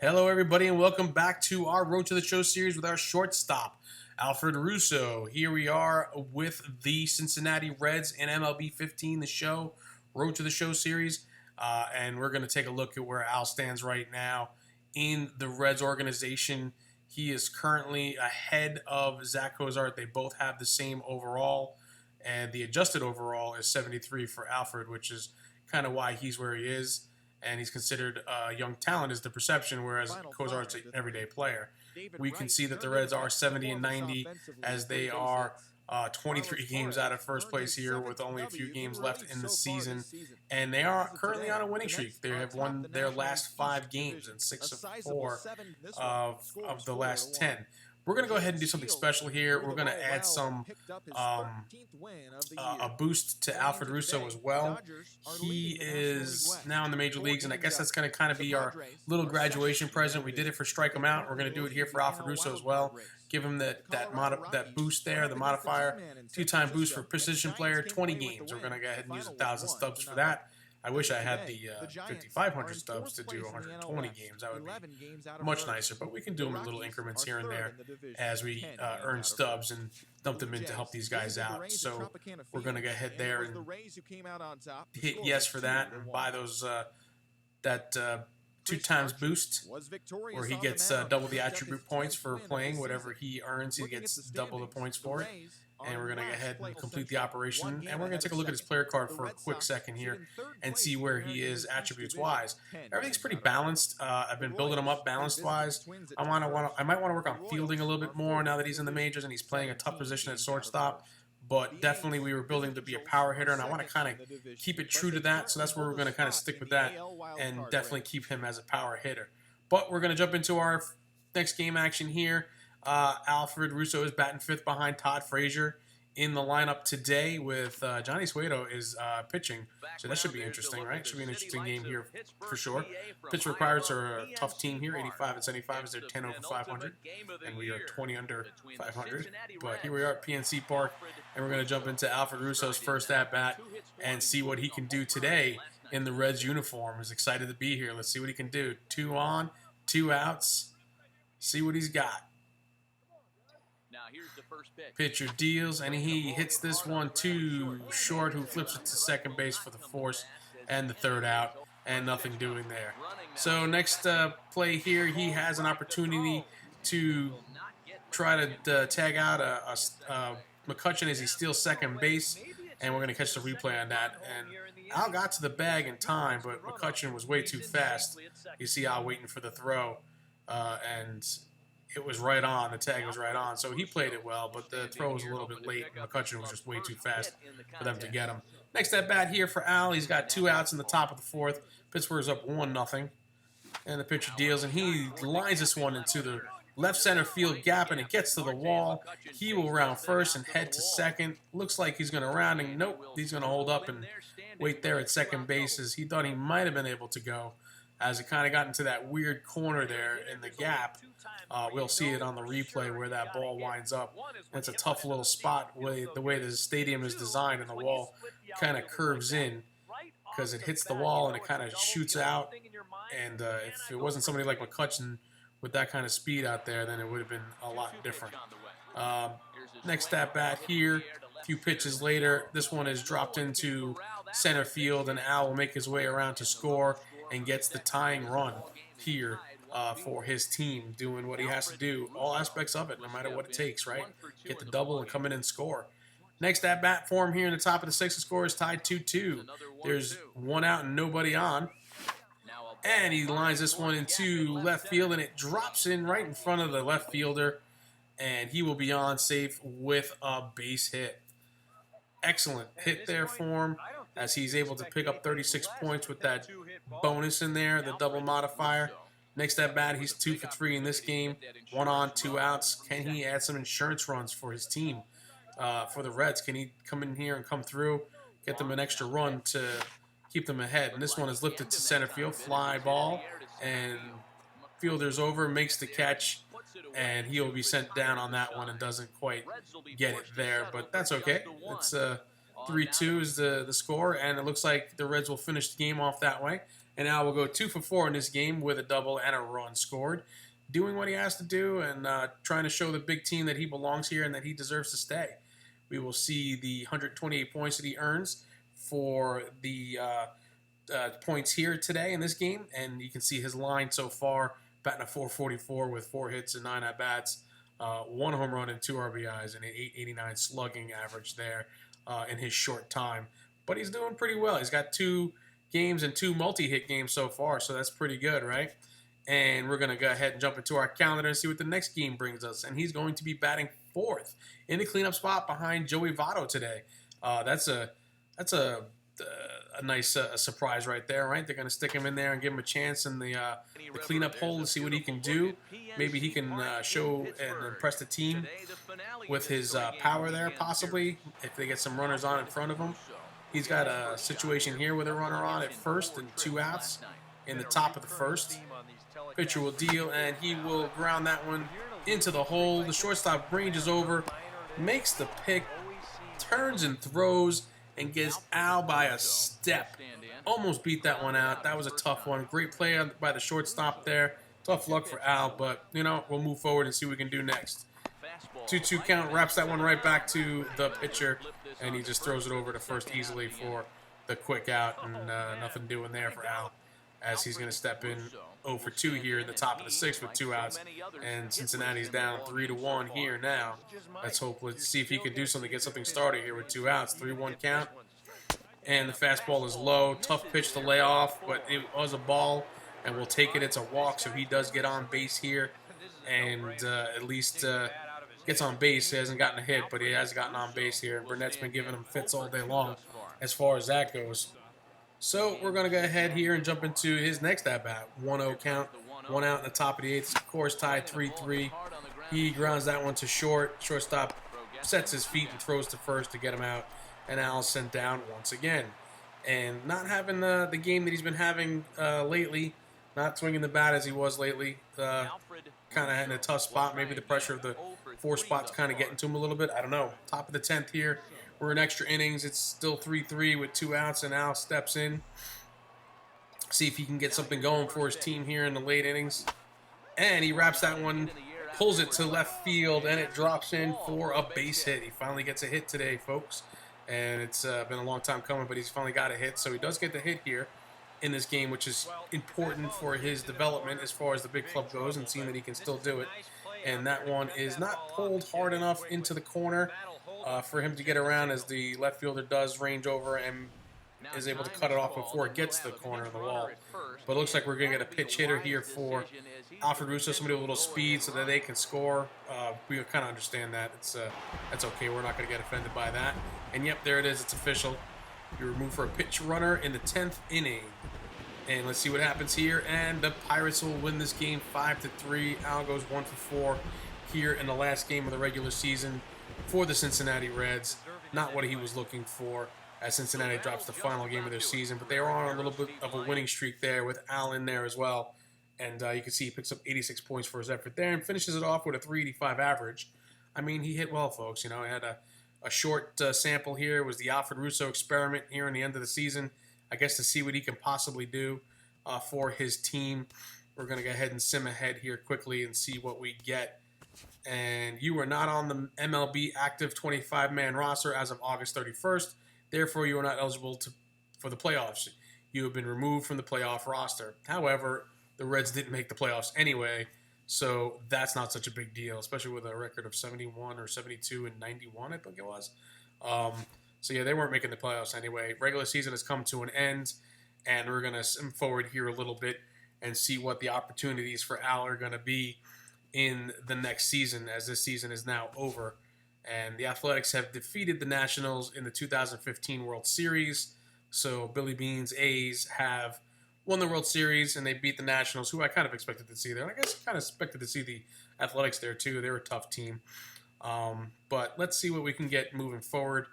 Hello, everybody, and welcome back to our Road to the Show series with our shortstop, Alfred Russo. Here we are with the Cincinnati Reds in MLB 15, the show, Road to the Show series. And we're going to take a look at where Al stands right now in the Reds organization. He is currently ahead of Zach Cozart. They both have the same overall, and the adjusted overall is 73 for Alfred, which is kind of why he's where he is. And he's considered a young talent is the perception, whereas Cozart's an everyday player. We can see that the Reds are 70 and 90 as they are 23 games out of first place here with only a few games left in the season. And they are currently on a winning streak. They have won their last 5 games and 6 of 4 of the last 10. We're going to go ahead and do something special here. We're going to add some a boost to Alfred Russo as well. He is now in the major leagues, and I guess that's going to kind of be our little graduation present. We did it for Strike Him Out. We're going to do it here for Alfred Russo as well. Give him that boost there, the modifier. 2-time boost for precision player, 20 games. We're going to go ahead and use 1,000 stubs for that. I wish I had the 5,500 stubs to do 120 games. That would be much nicer, but we can do them in little increments here and there as we earn stubs and dump them in to help these guys out. So we're going to go ahead there and hit yes for that and buy those that 2 times boost, where he gets double the attribute points for playing. Whatever he earns, he gets double the points for it. And we're going to go ahead and complete the operation. And we're going to take a look at his player card for a quick second here and see where he is attributes-wise. Everything's pretty balanced. I've been building him up balanced-wise. I might want to work on fielding a little bit more now that he's in the majors and he's playing a tough position at shortstop. But definitely we were building to be a power hitter, and I want to kind of keep it true to that. So that's where we're going to kind of stick with that and definitely keep him as a power hitter. But we're going to jump into our next game action here. Alfred Russo is batting 5th behind Todd Frazier in the lineup today with Johnny Cueto is pitching. So that should be interesting, right? Should be an interesting game here for sure. Pitch requirements are a tough team here. 85 and 75 is they're 10 over 500, and we are 20 under 500. But here we are at PNC Park, and we're going to jump into Alfred Russo's first at-bat and see what he can do today in the Reds uniform. He's excited to be here. Let's see what he can do. 2 on, 2 outs. See what he's got. Pitcher deals, and he hits this one too short, who flips it to second base for the force and the 3rd out, and nothing doing there. So next play here, he has an opportunity to try to tag out McCutchen as he steals second base, and we're going to catch the replay on that. And Al got to the bag in time, but McCutchen was way too fast. You see Al waiting for the throw, and it was right on. The tag was right on. So he played it well, but the throw was a little bit late. McCutchen was just way too fast for them to get him. Next at bat here for Al. He's got 2 outs in the top of the 4th. Pittsburgh's up 1-0. And the pitcher deals, and he lines this one into the left center field gap, and it gets to the wall. He will round first and head to second. Looks like he's going to round, and nope, he's going to hold up and wait there at second base, as he thought he might have been able to go, as it kind of got into that weird corner there in the gap. We'll see it on the replay where that ball winds up. It's a tough little spot the way the stadium is designed, and the wall kind of curves in because it hits the wall and it kind of shoots out. And if it wasn't somebody like McCutchen with that kind of speed out there, then it would have been a lot different. Next at bat here, a few pitches later, this one is dropped into center field, and Al will make his way around to score and gets the tying run here for his team, doing what he has to do, all aspects of it, no matter what it takes, right? Get the double and come in and score. Next at-bat for him here in the top of the 6th, the score is tied 2-2. There's 1 out and nobody on. And he lines this one into left field, and it drops in right in front of the left fielder, and he will be on safe with a base hit. Excellent hit there for him, as he's able to pick up 36 points with that bonus in there, the double modifier. Next at bat, he's 2 for 3 in this game. 1 on, 2 outs. Can he add some insurance runs for his team, for the Reds? Can he come in here and come through, get them an extra run to keep them ahead? And this one is lifted to center field, fly ball, and fielder's over, makes the catch, and he'll be sent down on that one and doesn't quite get it there, but that's okay. It's 3-2 is the score, and it looks like the Reds will finish the game off that way. And Al will go 2 for 4 in this game with a double and a run scored, doing what he has to do and trying to show the big team that he belongs here and that he deserves to stay. We will see the 128 points that he earns for the points here today in this game, and you can see his line so far, batting a 444 with 4 hits and 9 at-bats, 1 home run and 2 RBIs, and an 889 slugging average there in his short time. But he's doing pretty well. He's got 2 games and 2 multi-hit games so far, so that's pretty good, right? And we're going to go ahead and jump into our calendar and see what the next game brings us. And he's going to be batting 4th in the cleanup spot behind Joey Votto today. That's a nice surprise right there, right? They're going to stick him in there and give him a chance in the cleanup hole and see what he can do. Maybe he can show and impress the team with his power there, possibly, if they get some runners on in front of him. He's got a situation here with a runner on at first and 2 outs in the top of the first. Pitcher will deal, and he will ground that one into the hole. The shortstop ranges over, makes the pick, turns and throws, and gets Al by a step. Almost beat that one out. That was a tough one. Great play by the shortstop there. Tough luck for Al, but, you know, we'll move forward and see what we can do next. 2-2 count, wraps that one right back to the pitcher, and he just throws it over to first easily for the quick out, and nothing doing there for Al, as he's going to step in 0 for 2 here in the top of the 6th with 2 outs, and Cincinnati's down 3-1 here now. Let's see if he can do something, get something started here with 2 outs. 3-1 count, and the fastball is low. Tough pitch to lay off, but it was a ball, and we'll take it. It's a walk, so he does get on base here, and at least gets on base. He hasn't gotten a hit, but he has gotten on base here, and Burnett's been giving him fits all day long as far as that goes. So we're going to go ahead here and jump into his next at-bat. 1-0 count, 1 out in the top of the 8th. Scores tied 3-3. He grounds that one to short. Shortstop sets his feet and throws to first to get him out. And Al's sent down once again. And not having the game that he's been having lately. Not swinging the bat as he was lately. Kind of in a tough spot. Maybe the pressure of the 4 spot's kind of getting to him a little bit. I don't know. Top of the 10th here. We're in extra innings. It's still 3-3 with 2 outs, and Al steps in. See if he can get something going for his team here in the late innings. And he wraps that one, pulls it to left field, and it drops in for a base hit. He finally gets a hit today, folks. And it's been a long time coming, but he's finally got a hit. So he does get the hit here in this game, which is important for his development as far as the big club goes and seeing that he can still do it. And that one is not pulled hard enough into the corner for him to get around, as the left fielder does range over and is able to cut it off before it gets to the corner of the wall. But it looks like we're going to get a pitch hitter here for Alfred Russo, somebody with a little speed so that they can score. We kind of understand that. That's okay. We're not going to get offended by that. And yep, there it is. It's official. You're removed for a pitch runner in the 10th inning. And let's see what happens here. And the Pirates will win this game 5-3. Al goes 1 for 4 here in the last game of the regular season for the Cincinnati Reds. Not what he was looking for, as Cincinnati drops the final game of their season. But they are on a little bit of a winning streak there with Al in there as well. And you can see he picks up 86 points for his effort there and finishes it off with a 385 average. I mean, he hit well, folks. You know, he had a short sample here. It was the Alfred Russo experiment here in the end of the season, I guess, to see what he can possibly do for his team. We're going to go ahead and sim ahead here quickly and see what we get. And you are not on the MLB active 25-man roster as of August 31st. Therefore, you are not eligible for the playoffs. You have been removed from the playoff roster. However, the Reds didn't make the playoffs anyway, so that's not such a big deal, especially with a record of 71 or 72 and 91, I think it was. So, yeah, they weren't making the playoffs anyway. Regular season has come to an end, and we're going to sim forward here a little bit and see what the opportunities for Al are going to be in the next season, as this season is now over. And the Athletics have defeated the Nationals in the 2015 World Series. So Billy Bean's A's have won the World Series, and they beat the Nationals, who I kind of expected to see there. I guess I kind of expected to see the Athletics there, too. They're a tough team. But let's see what we can get moving forward.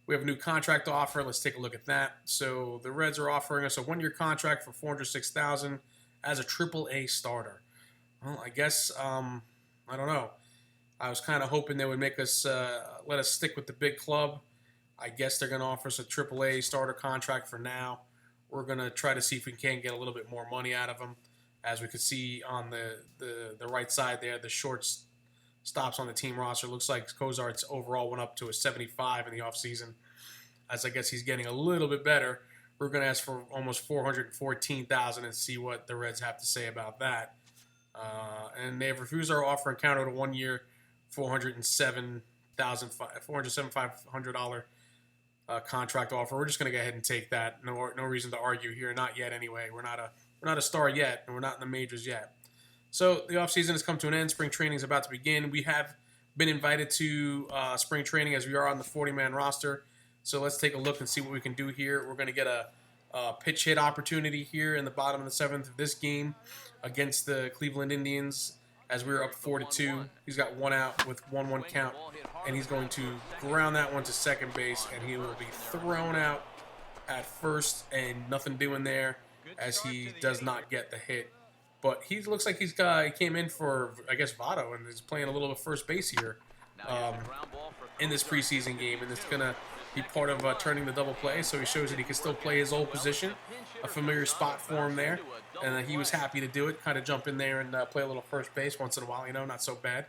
We have a new contract to offer. Let's take a look at that. So the Reds are offering us a 1-year contract for $406,000 as a AAA starter. Well, I guess, I don't know. I was kind of hoping they would make us, let us stick with the big club. I guess they're going to offer us a AAA starter contract for now. we're going to try to see if we can get a little bit more money out of him. As we could see on the right side there, the shorts stops on the team roster. Looks like Cozart's overall went up to a 75 in the offseason. As I guess he's getting a little bit better. We're going to ask for almost $414,000 and see what the Reds have to say about that. And they've refused our offer and countered a 1 year, $475,500 contract offer. We're just going to go ahead and take that. No reason to argue here. Not yet, anyway. We're not a star yet, and we're not in the majors yet. So the offseason has come to an end. Spring training is about to begin. We have been invited to spring training as we are on the 40-man roster. So let's take a look and see what we can do here. We're going to get a pitch hit opportunity here in the bottom of the 7th of this game against the Cleveland Indians as we're up 4-2. He's got one out with 1-1 count, and he's going to ground that one to second base, and he will be thrown out at first, and nothing doing there as he does not get the hit. But he looks like he came in for, I guess, Votto, and is playing a little bit first base here in this preseason game, and it's going to be part of turning the double play, so he shows that he can still play his old position, a familiar spot for him there, and he was happy to do it, kind of jump in there and play a little first base once in a while, not so bad.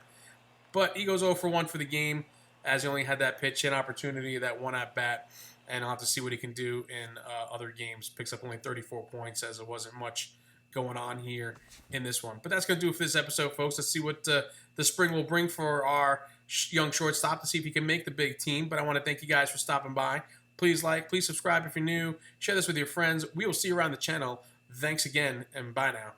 But he goes 0 for 1 for the game, as he only had that pitch hit opportunity, that one at bat, and I'll have to see what he can do in other games. Picks up only 34 points, as it wasn't much going on here in this one. But that's going to do it for this episode, folks. Let's see what the spring will bring for our young shortstop to see if he can make the big team. But I want to thank you guys for stopping by. Please like, please subscribe if you're new. Share this with your friends. We will see you around the channel. Thanks again, and bye now.